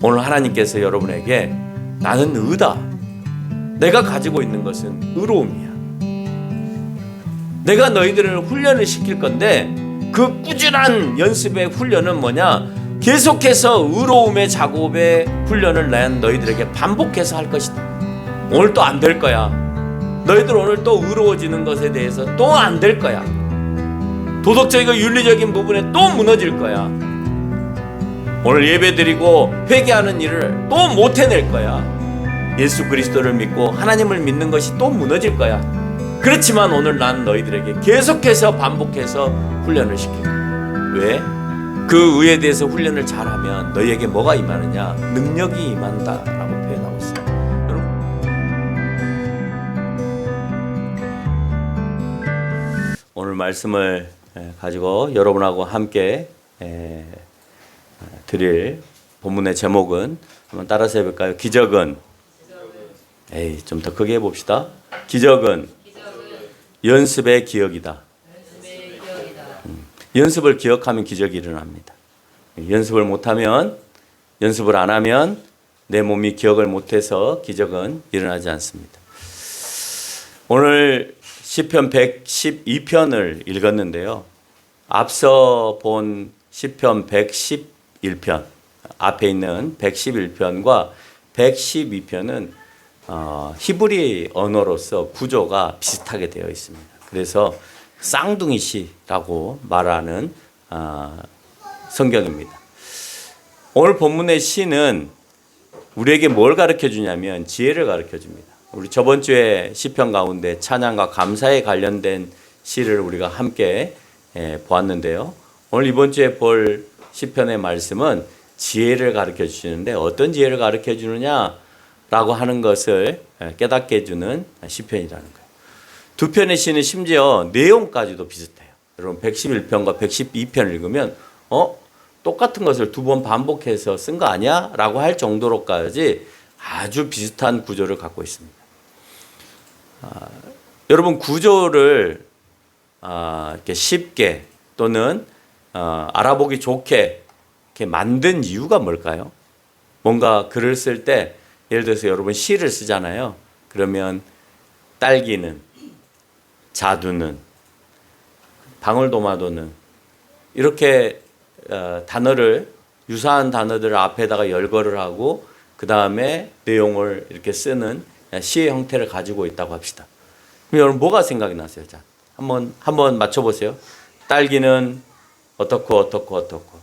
오늘 하나님께서 여러분에게 나는 의다, 내가 가지고 있는 것은 의로움이야, 내가 너희들을 훈련을 시킬 건데 그 꾸준한 연습의 훈련은 뭐냐? 계속해서 의로움의 작업의 훈련을 난 너희들에게 반복해서 할 것이다. 오늘 또 안 될 거야. 너희들 오늘 또 의로워지는 것에 대해서 또 안 될 거야. 도덕적이고 윤리적인 부분에 또 무너질 거야. 오늘 예배드리고 회개하는 일을 또 못 해낼 거야. 예수 그리스도를 믿고 하나님을 믿는 것이 또 무너질 거야. 그렇지만 오늘 난 너희들에게 계속해서 반복해서 훈련을 시킬 거야. 왜? 그 의에 대해서 훈련을 잘하면 너희에게 뭐가 임하느냐? 능력이 임한다라고 표현하고 있어요. 여러분, 오늘 말씀을 가지고 여러분하고 함께 드릴 본문의 제목은 한번 따라서 해볼까요? 기적은, 좀 더 크게 해봅시다. 기적은 연습의 기억이다. 연습을 기억하면 기적이 일어납니다. 연습을 못하면, 연습을 안 하면 내 몸이 기억을 못해서 기적은 일어나지 않습니다. 오늘 시편 112편을 읽었는데요. 앞서 본 시편 111편, 앞에 있는 111편과 112편은 히브리 언어로서 구조가 비슷하게 되어 있습니다. 그래서 쌍둥이 시라고 말하는 성경입니다. 오늘 본문의 시는 우리에게 뭘 가르쳐 주냐면 지혜를 가르쳐 줍니다. 우리 저번 주에 시편 가운데 찬양과 감사에 관련된 시를 우리가 함께 보았는데요. 오늘 이번 주에 볼 시편의 말씀은 지혜를 가르쳐 주시는데 어떤 지혜를 가르쳐 주느냐라고 하는 것을 깨닫게 해주는 시편이라는 거예요. 두 편의 시는 심지어 내용까지도 비슷해요. 여러분 111편과 112편을 읽으면 똑같은 것을 두 번 반복해서 쓴 거 아니야? 라고 할 정도로까지 아주 비슷한 구조를 갖고 있습니다. 여러분 구조를 이렇게 쉽게 또는 알아보기 좋게 이렇게 만든 이유가 뭘까요? 뭔가 글을 쓸 때 예를 들어서 여러분 시를 쓰잖아요. 그러면 딸기는, 자두는, 방울토마토는 이렇게 단어를, 유사한 단어들을 앞에다가 열거를 하고 그 다음에 내용을 이렇게 쓰는 시의 형태를 가지고 있다고 합시다. 그럼 여러분 뭐가 생각이 나세요? 자, 한번 맞춰보세요. 딸기는 어떻고 어떻고 어떻고,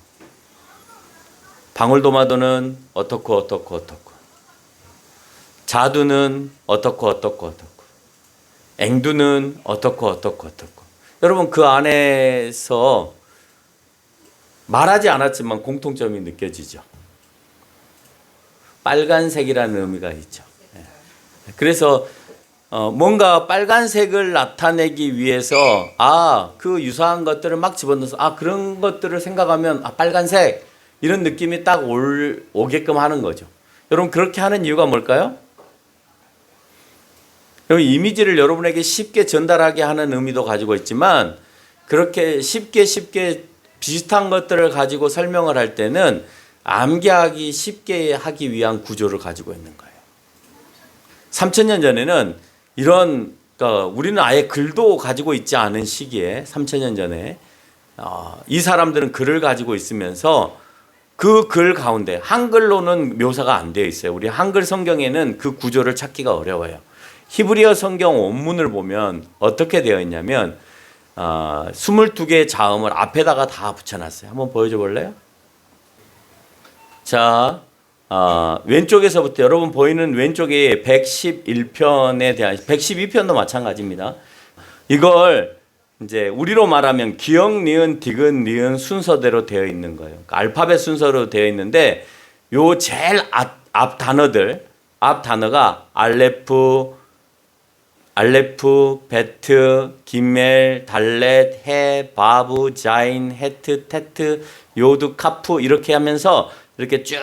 방울토마토는 어떻고 어떻고 어떻고, 자두는 어떻고 어떻고 어떻고, 앵두는 어떻고 어떻고 어떻고. 여러분 그 안에서 말하지 않았지만 공통점이 느껴지죠. 빨간색이라는 의미가 있죠. 그래서 뭔가 빨간색을 나타내기 위해서 그 유사한 것들을 막 집어넣어서 그런 것들을 생각하면 빨간색 이런 느낌이 딱 오게끔 하는 거죠. 여러분 그렇게 하는 이유가 뭘까요? 이미지를 여러분에게 쉽게 전달하게 하는 의미도 가지고 있지만 그렇게 쉽게 비슷한 것들을 가지고 설명을 할 때는 암기하기 쉽게 하기 위한 구조를 가지고 있는 거예요. 3000년 전에는 그러니까 우리는 아예 글도 가지고 있지 않은 시기에 3000년 전에 이 사람들은 글을 가지고 있으면서 그 글 가운데 한글로는 묘사가 안 되어 있어요. 우리 한글 성경에는 그 구조를 찾기가 어려워요. 히브리어 성경 원문을 보면 어떻게 되어 있냐면 22개의 자음을 앞에다가 다 붙여놨어요. 한번 보여줘 볼래요? 자, 왼쪽에서부터 여러분 보이는 왼쪽에 111편에 대한 112편도 마찬가지입니다. 이걸 이제 우리로 말하면 기역, 니은, 디귿, 니은 순서대로 되어 있는 거예요. 그러니까 알파벳 순서로 되어 있는데 요 제일 앞 단어가 알레프, 베트, 기멜, 달렛, 해, 바브, 자인, 헤트, 테트, 요드, 카프 이렇게 하면서 이렇게 쭉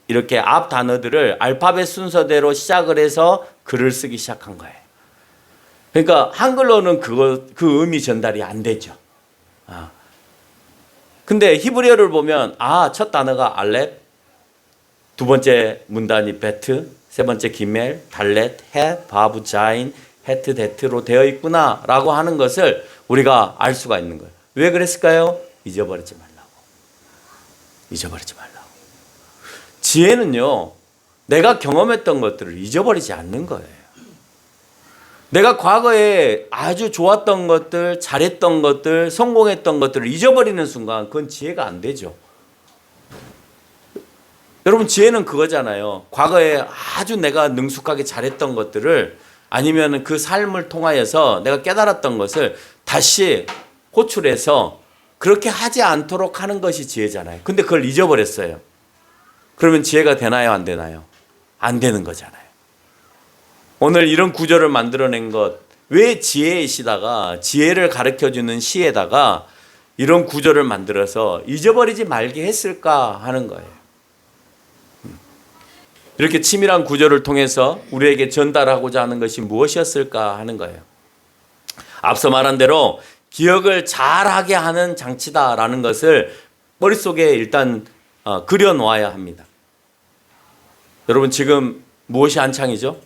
이렇게 앞 단어들을 알파벳 순서대로 시작을 해서 글을 쓰기 시작한 거예요. 그러니까 한글로는 그 의미 전달이 안 되죠. 근데 히브리어를 보면 첫 단어가 알렙, 두 번째 문단이 베트, 세 번째 기멜, 달렛, 헷, 바브, 자인, 헤트, 데트로 되어 있구나라고 하는 것을 우리가 알 수가 있는 거예요. 왜 그랬을까요? 잊어버리지 말라고. 잊어버리지 말라고. 지혜는요, 내가 경험했던 것들을 잊어버리지 않는 거예요. 내가 과거에 아주 좋았던 것들, 잘했던 것들, 성공했던 것들을 잊어버리는 순간 그건 지혜가 안 되죠. 여러분, 지혜는 그거잖아요. 과거에 아주 내가 능숙하게 잘했던 것들을, 아니면 그 삶을 통하여서 내가 깨달았던 것을 다시 호출해서 그렇게 하지 않도록 하는 것이 지혜잖아요. 근데 그걸 잊어버렸어요. 그러면 지혜가 되나요, 안 되나요? 안 되는 거잖아요. 오늘 이런 구절을 만들어낸 것, 왜 지혜이시다가, 지혜를 가르쳐주는 시에다가 이런 구절을 만들어서 잊어버리지 말게 했을까 하는 거예요. 이렇게 치밀한 구절을 통해서 우리에게 전달하고자 하는 것이 무엇이었을까 하는 거예요. 앞서 말한 대로 기억을 잘하게 하는 장치다라는 것을 머릿속에 일단 그려놓아야 합니다. 여러분, 지금 무엇이 한창이죠?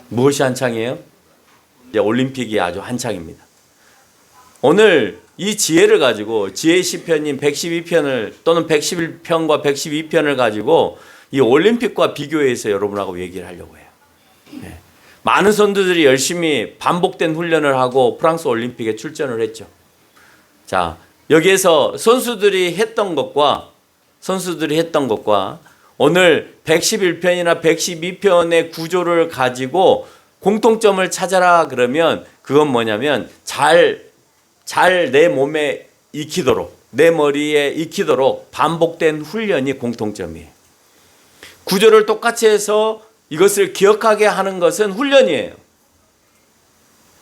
무엇이 한창이에요? 이제 올림픽이 아주 한창입니다. 오늘 이 지혜를 가지고, 지혜 시편인 112편을 또는 111편과 112편을 가지고 이 올림픽과 비교해서 여러분하고 얘기를 하려고 해요. 네. 많은 선수들이 열심히 반복된 훈련을 하고 프랑스 올림픽에 출전을 했죠. 자, 여기에서 선수들이 했던 것과 오늘 111편이나 112편의 구조를 가지고 공통점을 찾아라 그러면 그건 뭐냐면 잘 내 몸에 익히도록, 내 머리에 익히도록 반복된 훈련이 공통점이에요. 구조를 똑같이 해서 이것을 기억하게 하는 것은 훈련이에요.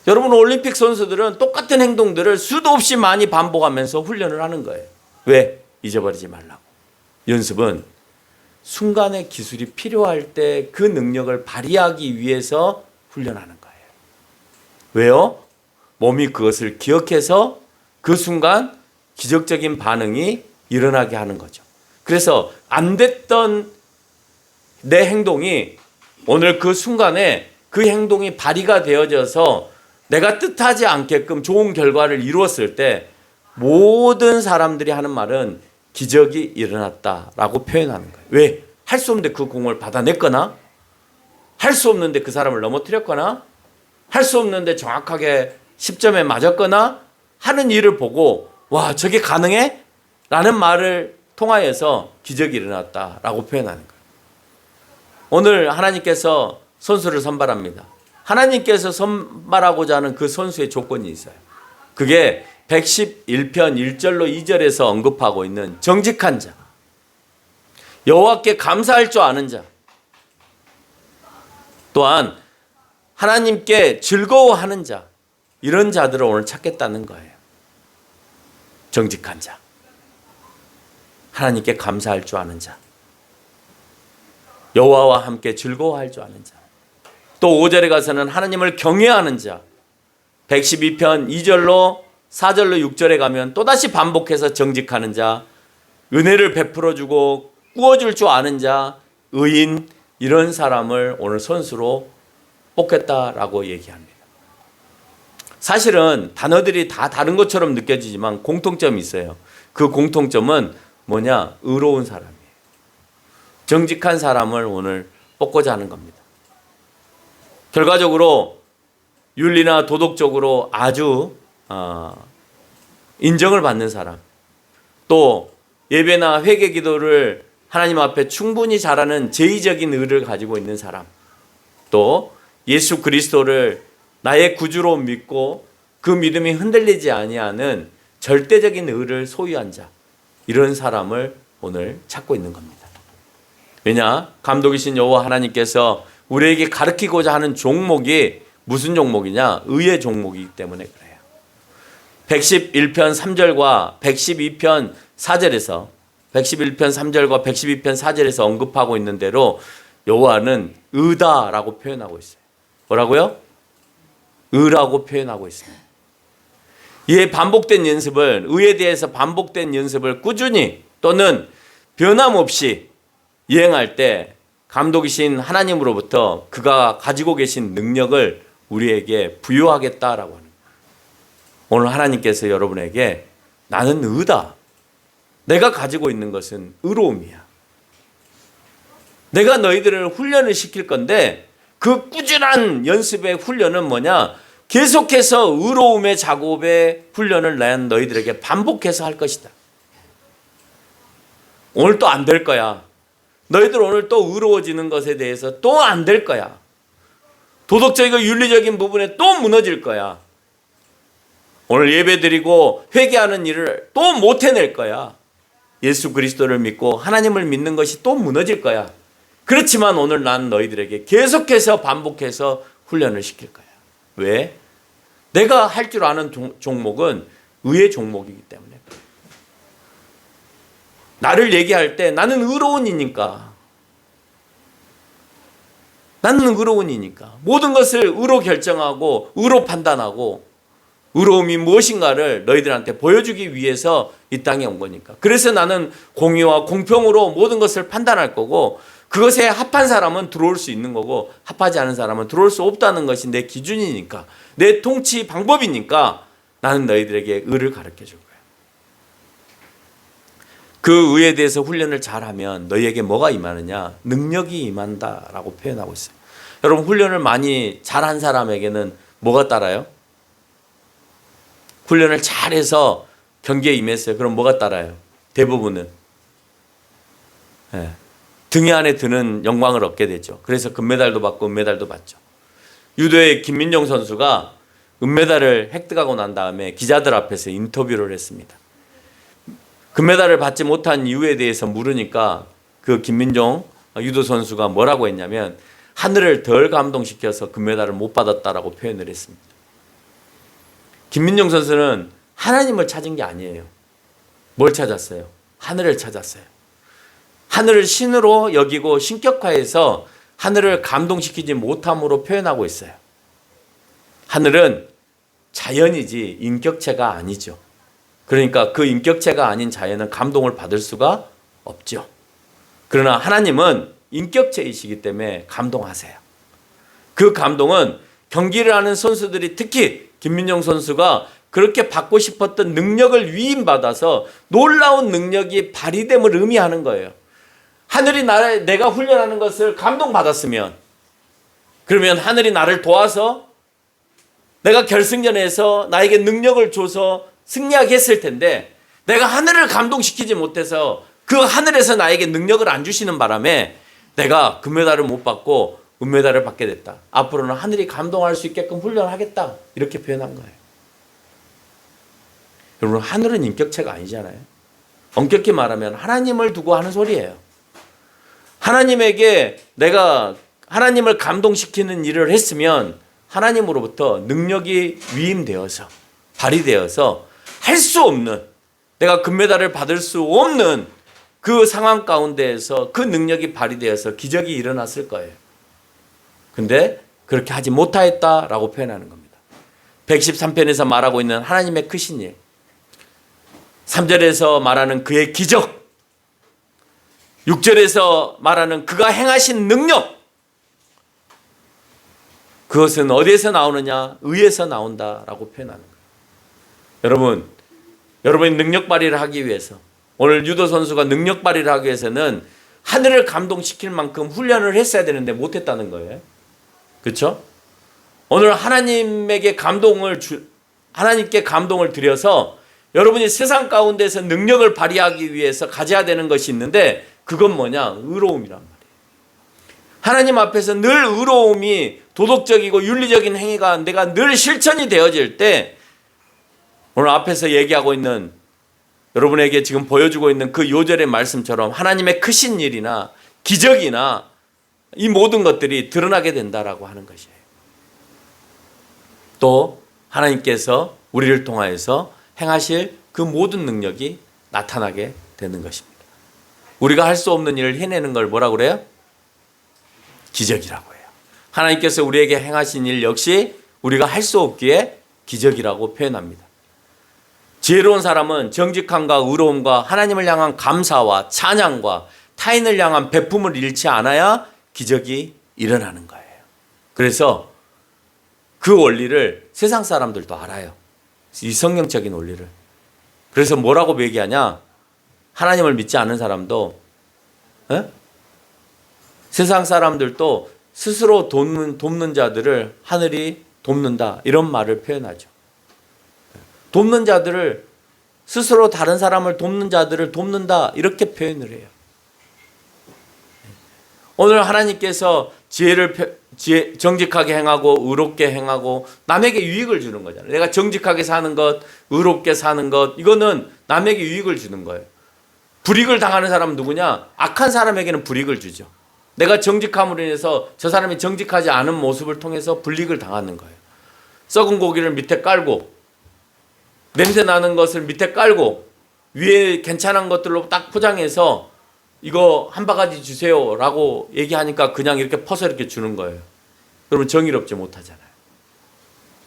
여러분, 올림픽 선수들은 똑같은 행동들을 수도 없이 많이 반복하면서 훈련을 하는 거예요. 왜? 잊어버리지 말라고. 연습은 순간의 기술이 필요할 때 그 능력을 발휘하기 위해서 훈련하는 거예요. 왜요? 몸이 그것을 기억해서 그 순간 기적적인 반응이 일어나게 하는 거죠. 그래서 안 됐던 내 행동이 오늘 그 순간에 그 행동이 발휘가 되어져서 내가 뜻하지 않게끔 좋은 결과를 이루었을 때 모든 사람들이 하는 말은 기적이 일어났다라고 표현하는 거예요. 왜? 할 수 없는데 그 공을 받아냈거나, 할 수 없는데 그 사람을 넘어뜨렸거나, 할 수 없는데 정확하게 10점에 맞았거나 하는 일을 보고, 와, 저게 가능해? 라는 말을 통하여서 기적이 일어났다라고 표현하는 거예요. 오늘 하나님께서 선수를 선발합니다. 하나님께서 선발하고자 하는 그 선수의 조건이 있어요. 그게 111편 1절로 2절에서 언급하고 있는 정직한 자, 여호와께 감사할 줄 아는 자, 또한 하나님께 즐거워하는 자, 이런 자들을 오늘 찾겠다는 거예요. 정직한 자, 하나님께 감사할 줄 아는 자, 여호와와 함께 즐거워할 줄 아는 자, 또 5절에 가서는 하나님을 경외하는 자, 112편 2절로 4절로 6절에 가면 또다시 반복해서 정직하는 자, 은혜를 베풀어주고 꾸어줄 줄 아는 자, 의인, 이런 사람을 오늘 선수로 뽑겠다라고 얘기합니다. 사실은 단어들이 다 다른 것처럼 느껴지지만 공통점이 있어요. 그 공통점은 뭐냐? 의로운 사람이에요. 정직한 사람을 오늘 뽑고자 하는 겁니다. 결과적으로 윤리나 도덕적으로 아주 인정을 받는 사람, 또 예배나 회개 기도를 하나님 앞에 충분히 잘하는 제의적인 의를 가지고 있는 사람, 또 예수 그리스도를 나의 구주로 믿고 그 믿음이 흔들리지 아니하는 절대적인 의를 소유한 자, 이런 사람을 오늘 찾고 있는 겁니다. 왜냐? 감독이신 여호와 하나님께서 우리에게 가르치고자 하는 종목이 무슨 종목이냐? 의의 종목이기 때문에 그래요. 111편 3절과 112편 4절에서 111편 3절과 112편 4절에서 언급하고 있는 대로 여호와는 의다라고 표현하고 있어요. 뭐라고요? 의라고 표현하고 있습니다. 이에 반복된 연습을, 의에 대해서 반복된 연습을 꾸준히 또는 변함없이 여행할 때 감독이신 하나님으로부터 그가 가지고 계신 능력을 우리에게 부여하겠다라고 하는 거예요. 오늘 하나님께서 여러분에게 나는 의다. 내가 가지고 있는 것은 의로움이야. 내가 너희들을 훈련을 시킬 건데 그 꾸준한 연습의 훈련은 뭐냐? 계속해서 의로움의 작업의 훈련을 난 너희들에게 반복해서 할 것이다. 오늘 또 안 될 거야. 너희들 오늘 또 의로워지는 것에 대해서 또 안 될 거야. 도덕적이고 윤리적인 부분에 또 무너질 거야. 오늘 예배드리고 회개하는 일을 또 못 해낼 거야. 예수 그리스도를 믿고 하나님을 믿는 것이 또 무너질 거야. 그렇지만 오늘 난 너희들에게 계속해서 반복해서 훈련을 시킬 거야. 왜? 내가 할 줄 아는 종목은 의의 종목이기 때문에. 나를 얘기할 때 나는 의로운 이니까. 나는 의로운 이니까. 모든 것을 의로 결정하고 의로 판단하고 의로움이 무엇인가를 너희들한테 보여주기 위해서 이 땅에 온 거니까. 그래서 나는 공의와 공평으로 모든 것을 판단할 거고 그것에 합한 사람은 들어올 수 있는 거고 합하지 않은 사람은 들어올 수 없다는 것이 내 기준이니까 내 통치 방법이니까 나는 너희들에게 의를 가르쳐 줄 거야. 그 의에 대해서 훈련을 잘하면 너희에게 뭐가 임하느냐? 능력이 임한다라고 표현하고 있어요. 여러분 훈련을 많이 잘한 사람에게는 뭐가 따라요? 훈련을 잘해서 경기에 임했어요. 그럼 뭐가 따라요? 대부분은 등에 안에 드는 영광을 얻게 되죠. 그래서 금메달도 받고 은메달도 받죠. 유도의 김민종 선수가 은메달을 획득하고 난 다음에 기자들 앞에서 인터뷰를 했습니다. 금메달을 받지 못한 이유에 대해서 물으니까 그 김민종 유도 선수가 뭐라고 했냐면 하늘을 덜 감동시켜서 금메달을 못 받았다라고 표현을 했습니다. 김민종 선수는 하나님을 찾은 게 아니에요. 뭘 찾았어요? 하늘을 찾았어요. 하늘을 신으로 여기고 신격화해서 하늘을 감동시키지 못함으로 표현하고 있어요. 하늘은 자연이지 인격체가 아니죠. 그러니까 그 인격체가 아닌 자연은 감동을 받을 수가 없죠. 그러나 하나님은 인격체이시기 때문에 감동하세요. 그 감동은 경기를 하는 선수들이 특히 김민종 선수가 그렇게 받고 싶었던 능력을 위임받아서 놀라운 능력이 발휘됨을 의미하는 거예요. 하늘이 내가 훈련하는 것을 감동받았으면 그러면 하늘이 나를 도와서 내가 결승전에서 나에게 능력을 줘서 승리하게 했을 텐데 내가 하늘을 감동시키지 못해서 그 하늘에서 나에게 능력을 안 주시는 바람에 내가 금메달을 못 받고 은메달을 받게 됐다. 앞으로는 하늘이 감동할 수 있게끔 훈련하겠다. 이렇게 표현한 거예요. 여러분 하늘은 인격체가 아니잖아요. 엄격히 말하면 하나님을 두고 하는 소리예요. 하나님에게 내가 하나님을 감동시키는 일을 했으면 하나님으로부터 능력이 위임되어서 발휘되어서 할 수 없는 내가 금메달을 받을 수 없는 그 상황 가운데에서 그 능력이 발휘되어서 기적이 일어났을 거예요. 근데 그렇게 하지 못하였다라고 표현하는 겁니다. 113편에서 말하고 있는 하나님의 크신 일, 3절에서 말하는 그의 기적, 6절에서 말하는 그가 행하신 능력, 그것은 어디에서 나오느냐? 의에서 나온다라고 표현하는 거예요. 여러분이 능력 발휘를 하기 위해서 오늘 유도 선수가 능력 발휘를 하기 위해서는 하늘을 감동시킬 만큼 훈련을 했어야 되는데 못했다는 거예요. 그렇죠? 오늘 하나님께 감동을 드려서 여러분이 세상 가운데서 능력을 발휘하기 위해서 가져야 되는 것이 있는데 그건 뭐냐? 의로움이란 말이에요. 하나님 앞에서 늘 의로움이 도덕적이고 윤리적인 행위가 내가 늘 실천이 되어질 때 오늘 앞에서 얘기하고 있는 여러분에게 지금 보여주고 있는 그 요절의 말씀처럼 하나님의 크신 일이나 기적이나 이 모든 것들이 드러나게 된다라고 하는 것이에요. 또 하나님께서 우리를 통하여서 행하실 그 모든 능력이 나타나게 되는 것입니다. 우리가 할 수 없는 일을 해내는 걸 뭐라고 그래요? 기적이라고 해요. 하나님께서 우리에게 행하신 일 역시 우리가 할 수 없기에 기적이라고 표현합니다. 지혜로운 사람은 정직함과 의로움과 하나님을 향한 감사와 찬양과 타인을 향한 베품을 잃지 않아야 기적이 일어나는 거예요. 그래서 그 원리를 세상 사람들도 알아요. 이 성경적인 원리를. 그래서 뭐라고 얘기하냐? 하나님을 믿지 않는 사람도 세상 사람들도 스스로 돕는 자들을 하늘이 돕는다, 이런 말을 표현하죠. 돕는 자들을, 스스로 다른 사람을 돕는 자들을 돕는다, 이렇게 표현을 해요. 오늘 하나님께서 정직하게 행하고 의롭게 행하고 남에게 유익을 주는 거잖아요. 내가 정직하게 사는 것, 의롭게 사는 것, 이거는 남에게 유익을 주는 거예요. 불이익을 당하는 사람은 누구냐? 악한 사람에게는 불이익을 주죠. 내가 정직함으로 인해서 저 사람이 정직하지 않은 모습을 통해서 불이익을 당하는 거예요. 썩은 고기를 밑에 깔고, 냄새 나는 것을 밑에 깔고, 위에 괜찮은 것들로 딱 포장해서 이거 한 바가지 주세요 라고 얘기하니까 그냥 이렇게 퍼서 이렇게 주는 거예요. 그러면 정의롭지 못하잖아요.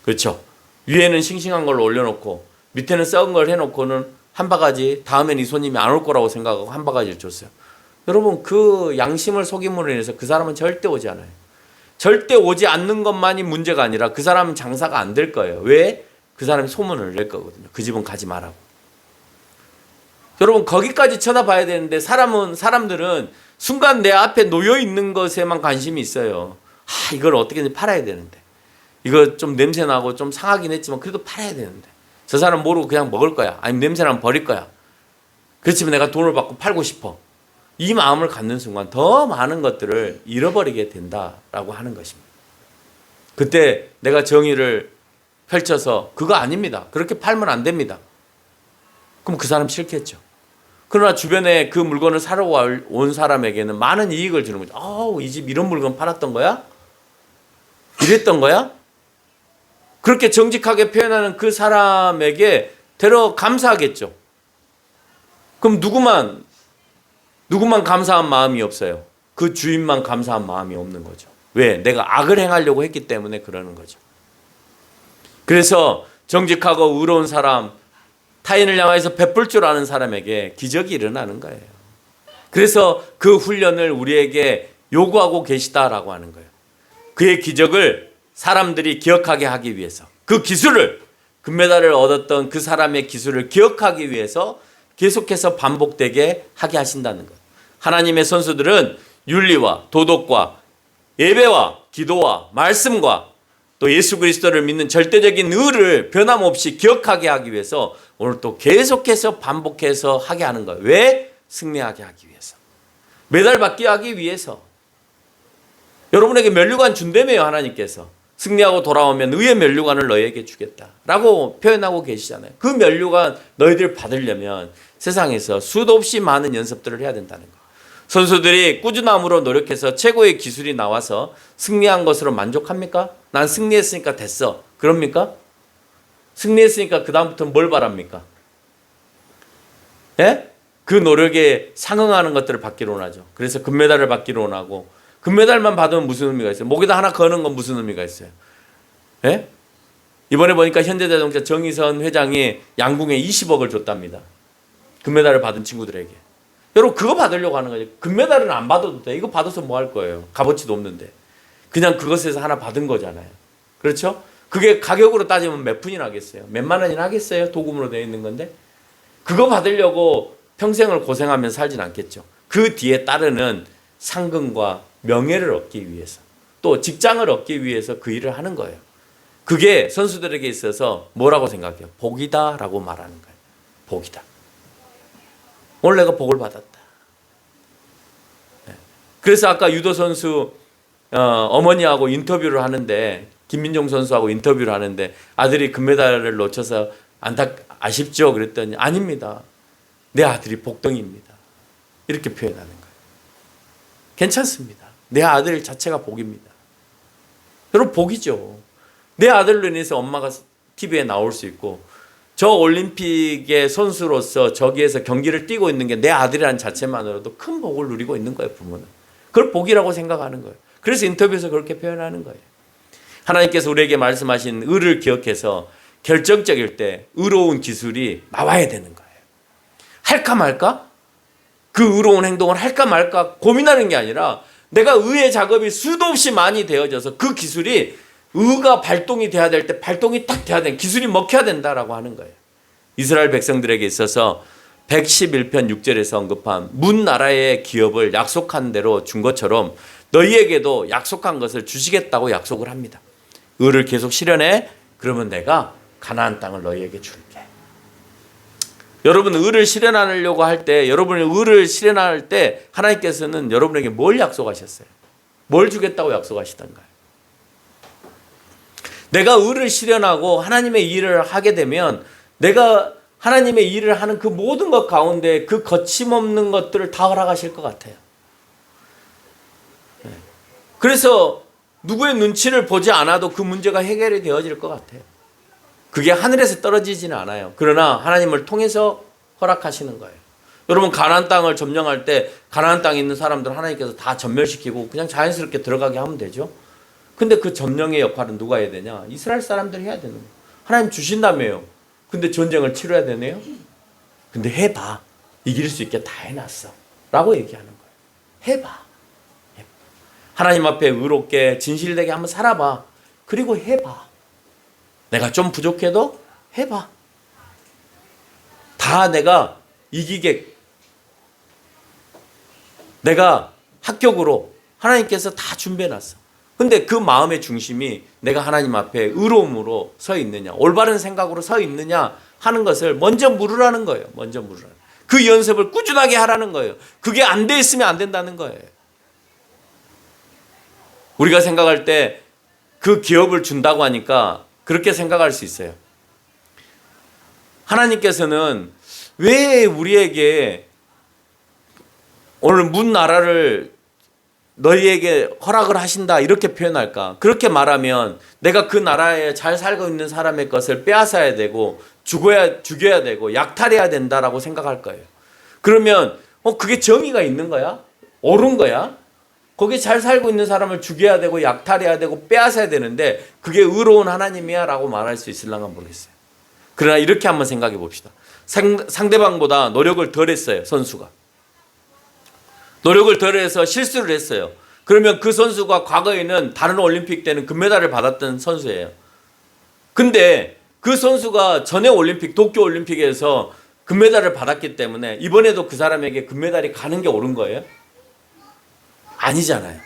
그렇죠? 위에는 싱싱한 걸로 올려놓고 밑에는 썩은 걸 해놓고는 한 바가지, 다음엔 이 손님이 안 올 거라고 생각하고 한 바가지를 줬어요. 여러분, 그 양심을 속임으로 인해서 그 사람은 절대 오지 않아요. 절대 오지 않는 것만이 문제가 아니라 그 사람은 장사가 안 될 거예요. 왜? 그 사람이 소문을 낼 거거든요. 그 집은 가지 말라고. 여러분, 거기까지 쳐다봐야 되는데 사람들은 순간 내 앞에 놓여 있는 것에만 관심이 있어요. 이걸 어떻게든 팔아야 되는데, 이거 좀 냄새 나고 좀 상하긴 했지만 그래도 팔아야 되는데, 저 사람 모르고 그냥 먹을 거야, 아니면 냄새나면 버릴 거야, 그렇지만 내가 돈을 받고 팔고 싶어, 이 마음을 갖는 순간 더 많은 것들을 잃어버리게 된다라고 하는 것입니다. 그때 내가 정의를 펼쳐서 그거 아닙니다, 그렇게 팔면 안 됩니다, 그럼 그 사람 싫겠죠. 그러나 주변에 그 물건을 사러 온 사람에게는 많은 이익을 주는 거죠. 이 집 이런 물건 팔았던 거야? 이랬던 거야? 그렇게 정직하게 표현하는 그 사람에게 되려 감사하겠죠. 그럼 누구만 감사한 마음이 없어요? 그 주인만 감사한 마음이 없는 거죠. 왜? 내가 악을 행하려고 했기 때문에 그러는 거죠. 그래서 정직하고 의로운 사람, 타인을 향해서 베풀 줄 아는 사람에게 기적이 일어나는 거예요. 그래서 그 훈련을 우리에게 요구하고 계시다라고 하는 거예요. 그의 기적을 사람들이 기억하게 하기 위해서, 그 기술을, 금메달을 얻었던 그 사람의 기술을 기억하기 위해서 계속해서 반복되게 하게 하신다는 거예요. 하나님의 선수들은 윤리와 도덕과 예배와 기도와 말씀과 또 예수 그리스도를 믿는 절대적인 의를 변함없이 기억하게 하기 위해서 오늘 또 계속해서 반복해서 하게 하는 거예요. 왜? 승리하게 하기 위해서. 메달 받게 하기 위해서. 여러분에게 면류관 준다며요, 하나님께서. 승리하고 돌아오면 의의 면류관을 너희에게 주겠다라고 표현하고 계시잖아요. 그 면류관 너희들 받으려면 세상에서 수도 없이 많은 연습들을 해야 된다는 거예요. 선수들이 꾸준함으로 노력해서 최고의 기술이 나와서 승리한 것으로 만족합니까? 난 승리했으니까 됐어, 그럽니까? 승리했으니까 그 다음부터 뭘 바랍니까? 예? 그 노력에 상응하는 것들을 받기로 원하죠. 그래서 금메달을 받기로 원하고, 금메달만 받으면 무슨 의미가 있어요? 목에다 하나 거는 건 무슨 의미가 있어요? 예? 이번에 보니까 현대자동차 정의선 회장이 양궁에 20억을 줬답니다. 금메달을 받은 친구들에게. 여러분, 그거 받으려고 하는 거죠. 금메달은 안 받아도 돼. 이거 받아서 뭐 할 거예요? 값어치도 없는데. 그냥 그것에서 하나 받은 거잖아요. 그렇죠? 그게 가격으로 따지면 몇 푼이 나겠어요? 몇만 원이나 하겠어요? 도금으로 되어 있는 건데. 그거 받으려고 평생을 고생하면 살진 않겠죠. 그 뒤에 따르는 상금과 명예를 얻기 위해서, 또 직장을 얻기 위해서 그 일을 하는 거예요. 그게 선수들에게 있어서 뭐라고 생각해요? 복이다라고 말하는 거예요. 복이다. 오늘 내가 복을 받았다. 그래서 아까 유도 선수 어머니하고 인터뷰를 하는데, 김민종 선수하고 인터뷰를 하는데 아들이 금메달을 놓쳐서 아쉽죠? 그랬더니 아닙니다, 내 아들이 복덩이입니다, 이렇게 표현하는 거예요. 괜찮습니다. 내 아들 자체가 복입니다. 여러분, 복이죠. 내 아들로 인해서 엄마가 TV에 나올 수 있고, 저 올림픽의 선수로서 저기에서 경기를 뛰고 있는 게 내 아들이라는 자체만으로도 큰 복을 누리고 있는 거예요, 부모는. 그걸 복이라고 생각하는 거예요. 그래서 인터뷰에서 그렇게 표현하는 거예요. 하나님께서 우리에게 말씀하신 의를 기억해서 결정적일 때 의로운 기술이 나와야 되는 거예요. 할까 말까? 그 의로운 행동을 할까 말까 고민하는 게 아니라 내가 의의 작업이 수도 없이 많이 되어져서 그 기술이 의가 발동이 돼야 될 때 발동이 딱 돼야 돼. 기술이 먹혀야 된다라고 하는 거예요. 이스라엘 백성들에게 있어서 111편 6절에서 언급한 문 나라의 기업을 약속한 대로 준 것처럼 너희에게도 약속한 것을 주시겠다고 약속을 합니다. 의를 계속 실현해. 그러면 내가 가나안 땅을 너희에게 줄게. 여러분 의를 실현하려고 할 때, 여러분이 의를 실현할 때 하나님께서는 여러분에게 뭘 약속하셨어요? 뭘 주겠다고 약속하시던가요? 내가 의를 실현하고 하나님의 일을 하게 되면 내가 하나님의 일을 하는 그 모든 것 가운데 그 거침없는 것들을 다 허락하실 것 같아요. 그래서 누구의 눈치를 보지 않아도 그 문제가 해결이 되어질 것 같아요. 그게 하늘에서 떨어지지는 않아요. 그러나 하나님을 통해서 허락하시는 거예요. 여러분 가나안 땅을 점령할 때 가나안 땅에 있는 사람들 하나님께서 다 전멸시키고 그냥 자연스럽게 들어가게 하면 되죠. 근데 그 점령의 역할은 누가 해야 되냐? 이스라엘 사람들이 해야 되는 거예요. 하나님 주신다며요. 근데 전쟁을 치러야 되네요. 근데 해봐. 이길 수 있게 다 해놨어. 라고 얘기하는 거예요. 해봐. 하나님 앞에 의롭게 진실되게 한번 살아봐. 그리고 해봐. 내가 좀 부족해도 해봐. 다 내가 이기게, 내가 합격으로 하나님께서 다 준비해놨어. 근데 그 마음의 중심이 내가 하나님 앞에 의로움으로 서 있느냐, 올바른 생각으로 서 있느냐 하는 것을 먼저 물으라는 거예요. 먼저 물으라는. 그 연습을 꾸준하게 하라는 거예요. 그게 안 돼 있으면 안 된다는 거예요. 우리가 생각할 때 그 기업을 준다고 하니까 그렇게 생각할 수 있어요. 하나님께서는 왜 우리에게 오늘 문 나라를 너희에게 허락을 하신다 이렇게 표현할까? 그렇게 말하면 내가 그 나라에 잘 살고 있는 사람의 것을 빼앗아야 되고 죽여야 되고 약탈해야 된다라고 생각할 거예요. 그러면 그게 정의가 있는 거야? 옳은 거야? 거기 잘 살고 있는 사람을 죽여야 되고 약탈해야 되고 빼앗아야 되는데 그게 의로운 하나님이야 라고 말할 수 있을랑가 모르겠어요. 그러나 이렇게 한번 생각해 봅시다. 상대방보다 노력을 덜 했어요. 선수가. 노력을 덜 해서 실수를 했어요. 그러면 그 선수가 과거에는 다른 올림픽 때는 금메달을 받았던 선수예요. 근데 그 선수가 전에 올림픽, 도쿄 올림픽에서 금메달을 받았기 때문에 이번에도 그 사람에게 금메달이 가는 게 옳은 거예요? 아니잖아요.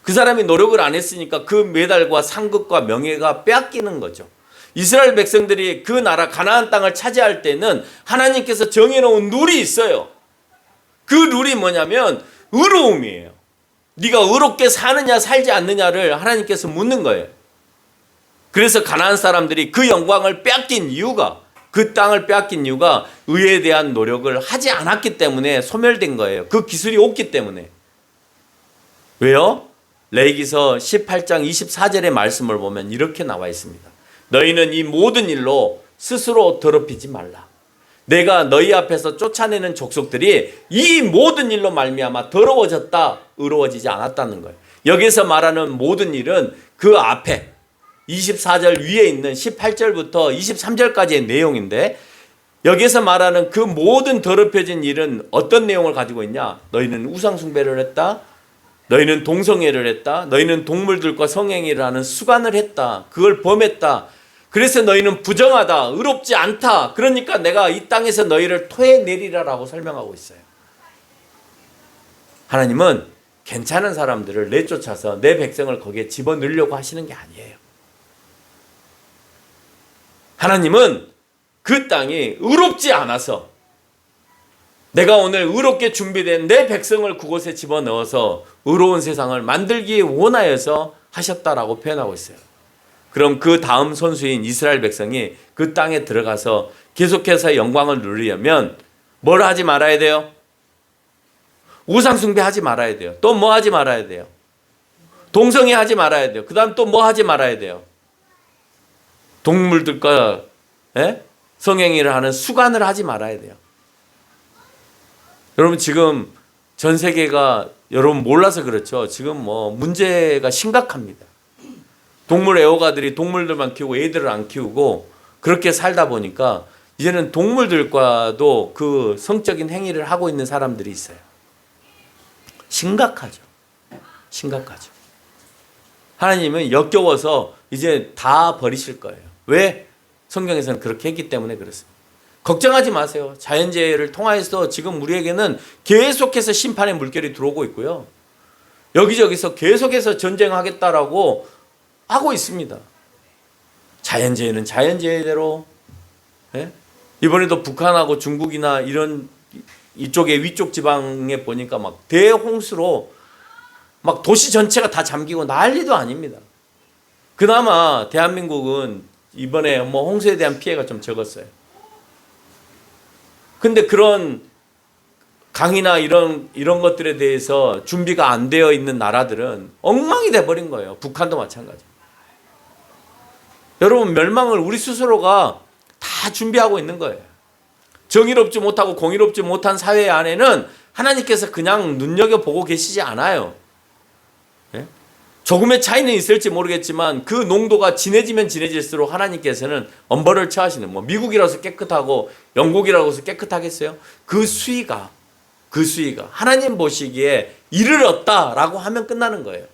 그 사람이 노력을 안 했으니까 그 메달과 상급과 명예가 빼앗기는 거죠. 이스라엘 백성들이 그 나라 가나안 땅을 차지할 때는 하나님께서 정해놓은 룰이 있어요. 그 룰이 뭐냐면 의로움이에요. 네가 의롭게 사느냐 살지 않느냐를 하나님께서 묻는 거예요. 그래서 가나안 사람들이 그 영광을 빼앗긴 이유가, 그 땅을 빼앗긴 이유가 의에 대한 노력을 하지 않았기 때문에 소멸된 거예요. 그 기술이 없기 때문에. 왜요? 레위기서 18장 24절의 말씀을 보면 이렇게 나와 있습니다. 너희는 이 모든 일로 스스로 더럽히지 말라. 내가 너희 앞에서 쫓아내는 족속들이 이 모든 일로 말미암아 더러워졌다, 의로워지지 않았다는 거예요. 여기서 말하는 모든 일은 그 앞에 24절 위에 있는 18절부터 23절까지의 내용인데, 여기서 말하는 그 모든 더럽혀진 일은 어떤 내용을 가지고 있냐? 너희는 우상 숭배를 했다. 너희는 동성애를 했다. 너희는 동물들과 성행위를 하는 수간을 했다. 그걸 범했다. 그래서 너희는 부정하다. 의롭지 않다. 그러니까 내가 이 땅에서 너희를 토해내리라라고 설명하고 있어요. 하나님은 괜찮은 사람들을 내쫓아서 내 백성을 거기에 집어넣으려고 하시는 게 아니에요. 하나님은 그 땅이 의롭지 않아서 내가 오늘 의롭게 준비된 내 백성을 그곳에 집어넣어서 의로운 세상을 만들기 원하여서 하셨다라고 표현하고 있어요. 그럼 그 다음 선수인 이스라엘 백성이 그 땅에 들어가서 계속해서 영광을 누리려면 뭘 하지 말아야 돼요? 우상 숭배하지 말아야 돼요. 또 뭐 하지 말아야 돼요? 동성애 하지 말아야 돼요. 그 다음 또 뭐 하지 말아야 돼요? 동물들과 성행위를 하는 수간을 하지 말아야 돼요. 여러분 지금 전 세계가 여러분 몰라서 그렇죠. 지금 문제가 심각합니다. 동물 애호가들이 동물들만 키우고 애들을 안 키우고 그렇게 살다 보니까 이제는 동물들과도 그 성적인 행위를 하고 있는 사람들이 있어요. 심각하죠. 심각하죠. 하나님은 역겨워서 이제 다 버리실 거예요. 왜? 성경에서는 그렇게 했기 때문에 그렇습니다. 걱정하지 마세요. 자연재해를 통하여서 지금 우리에게는 계속해서 심판의 물결이 들어오고 있고요. 여기저기서 계속해서 전쟁하겠다라고 하고 있습니다. 자연재해는 자연재해대로, 예? 이번에도 북한하고 중국이나 이런 이쪽에 위쪽 지방에 보니까 막 대홍수로 막 도시 전체가 다 잠기고 난리도 아닙니다. 그나마 대한민국은 이번에 뭐 홍수에 대한 피해가 좀 적었어요. 근데 그런 강이나 이런 것들에 대해서 준비가 안 되어 있는 나라들은 엉망이 돼버린 거예요. 북한도 마찬가지. 여러분, 멸망을 우리 스스로가 다 준비하고 있는 거예요. 정의롭지 못하고 공의롭지 못한 사회 안에는 하나님께서 그냥 눈여겨보고 계시지 않아요. 예? 조금의 차이는 있을지 모르겠지만 그 농도가 진해지면 진해질수록 하나님께서는 엄벌을 처하시는, 뭐 미국이라서 깨끗하고 영국이라서 깨끗하겠어요? 그 수위가 하나님 보시기에 이르렀다라고 하면 끝나는 거예요.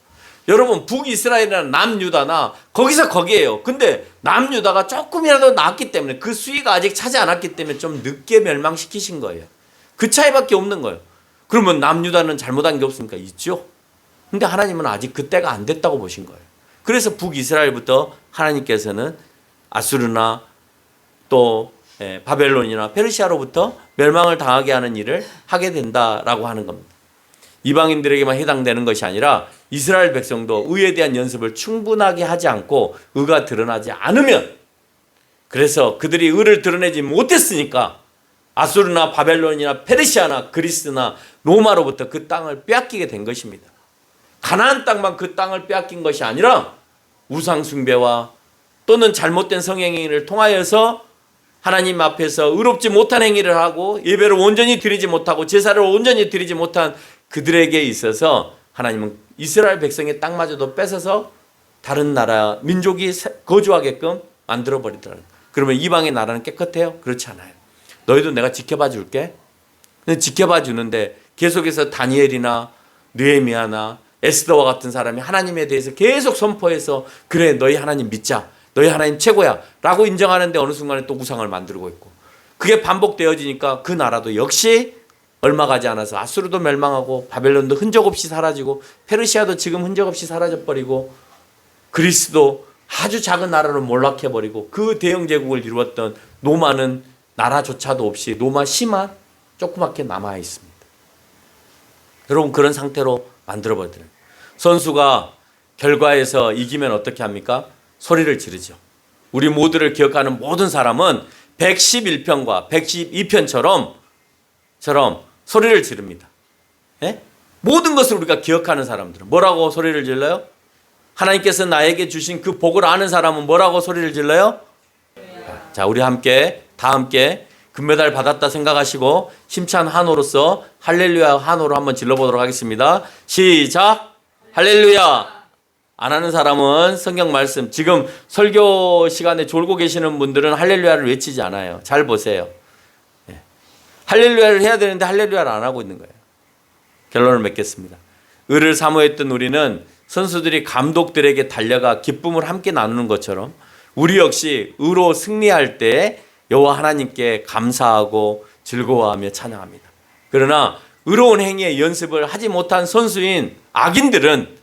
여러분, 북이스라엘이나 남유다나 거기에요. 근데 남유다가 조금이라도 나았기 때문에, 그 수위가 아직 차지 않았기 때문에 좀 늦게 멸망시키신 거예요. 그 차이밖에 없는 거예요. 그러면 남유다는 잘못한 게 없습니까? 있죠. 근데 하나님은 아직 그때가 안 됐다고 보신 거예요. 그래서 북이스라엘부터 하나님께서는 아수르나 또 바벨론이나 페르시아로부터 멸망을 당하게 하는 일을 하게 된다라고 하는 겁니다. 이방인들에게만 해당되는 것이 아니라 이스라엘 백성도 의에 대한 연습을 충분하게 하지 않고 의가 드러나지 않으면, 그래서 그들이 의를 드러내지 못했으니까 아수르나 바벨론이나 페르시아나 그리스나 로마로부터 그 땅을 빼앗기게 된 것입니다. 가나안 땅만 그 땅을 빼앗긴 것이 아니라 우상 숭배와 또는 잘못된 성행위를 통하여서 하나님 앞에서 의롭지 못한 행위를 하고 예배를 온전히 드리지 못하고 제사를 온전히 드리지 못한 그들에게 있어서 하나님은 이스라엘 백성의 땅마저도 뺏어서 다른 나라 민족이 거주하게끔 만들어버리더라고요. 그러면 이방의 나라는 깨끗해요? 그렇지 않아요. 너희도 내가 지켜봐 줄게. 근데 지켜봐 주는데 계속해서 다니엘이나 느헤미야나 에스더와 같은 사람이 하나님에 대해서 계속 선포해서, 그래 너희 하나님 믿자, 너희 하나님 최고야 라고 인정하는데 어느 순간에 또 우상을 만들고 있고, 그게 반복되어지니까 그 나라도 역시 얼마 가지 않아서 아수르도 멸망하고 바벨론도 흔적 없이 사라지고 페르시아도 지금 흔적 없이 사라져버리고 그리스도 아주 작은 나라로 몰락해버리고 그 대영 제국을 이루었던 로마는 나라조차도 없이 로마 시만 조그맣게 남아 있습니다. 여러분, 그런 상태로 만들어버리더라고요. 선수가 결과에서 이기면 어떻게 합니까? 소리를 지르죠. 우리 모두를 기억하는 모든 사람은 111편과 112편처럼 소리를 지릅니다. 예? 모든 것을 우리가 기억하는 사람들은 뭐라고 소리를 질러요? 하나님께서 나에게 주신 그 복을 아는 사람은 뭐라고 소리를 질러요? 자, 우리 다 함께 금메달 받았다 생각하시고 힘찬 한호로서 할렐루야 한호로 한번 질러보도록 하겠습니다. 시작! 할렐루야! 안 하는 사람은 성경 말씀, 지금 설교 시간에 졸고 계시는 분들은 할렐루야를 외치지 않아요. 잘 보세요. 할렐루야를 해야 되는데 할렐루야를 안 하고 있는 거예요. 결론을 맺겠습니다. 의를 사모했던 우리는 선수들이 감독들에게 달려가 기쁨을 함께 나누는 것처럼 우리 역시 의로 승리할 때 여호와 하나님께 감사하고 즐거워하며 찬양합니다. 그러나 의로운 행위의 연습을 하지 못한 선수인 악인들은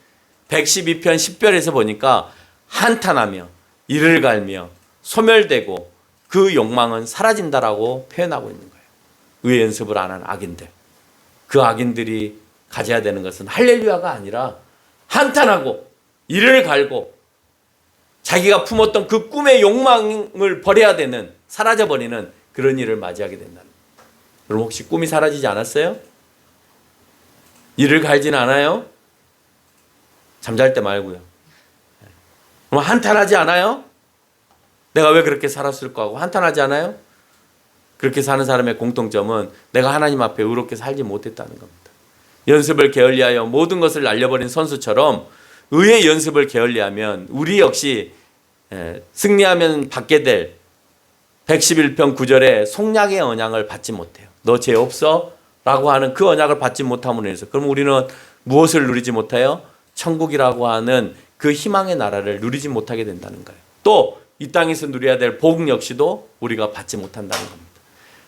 112편 10절에서 보니까 한탄하며 이를 갈며 소멸되고 그 욕망은 사라진다라고 표현하고 있는 거예요. 의의 연습을 안 한 악인들. 그 악인들이 가져야 되는 것은 할렐루야가 아니라 한탄하고 이를 갈고 자기가 품었던 그 꿈의 욕망을 버려야 되는, 사라져버리는 그런 일을 맞이하게 된다는 거예요. 여러분, 혹시 꿈이 사라지지 않았어요? 이를 갈지는 않아요? 잠잘 때 말고요. 그럼 한탄하지 않아요? 내가 왜 그렇게 살았을까 하고 한탄하지 않아요? 그렇게 사는 사람의 공통점은 내가 하나님 앞에 의롭게 살지 못했다는 겁니다. 연습을 게을리하여 모든 것을 날려버린 선수처럼 의의 연습을 게을리하면 우리 역시 승리하면 받게 될 111편 9절에 속량의 언약을 받지 못해요. 너 죄 없어? 라고 하는 그 언약을 받지 못함으로 인해서, 그럼 우리는 무엇을 누리지 못해요? 천국이라고 하는 그 희망의 나라를 누리지 못하게 된다는 거예요. 또 이 땅에서 누려야 될 복 역시도 우리가 받지 못한다는 겁니다.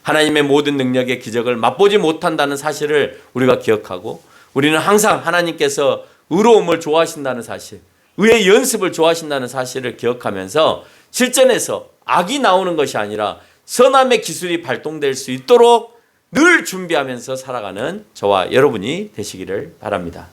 하나님의 모든 능력의 기적을 맛보지 못한다는 사실을 우리가 기억하고, 우리는 항상 하나님께서 의로움을 좋아하신다는 사실, 의의 연습을 좋아하신다는 사실을 기억하면서 실전에서 악이 나오는 것이 아니라 선함의 기술이 발동될 수 있도록 늘 준비하면서 살아가는 저와 여러분이 되시기를 바랍니다.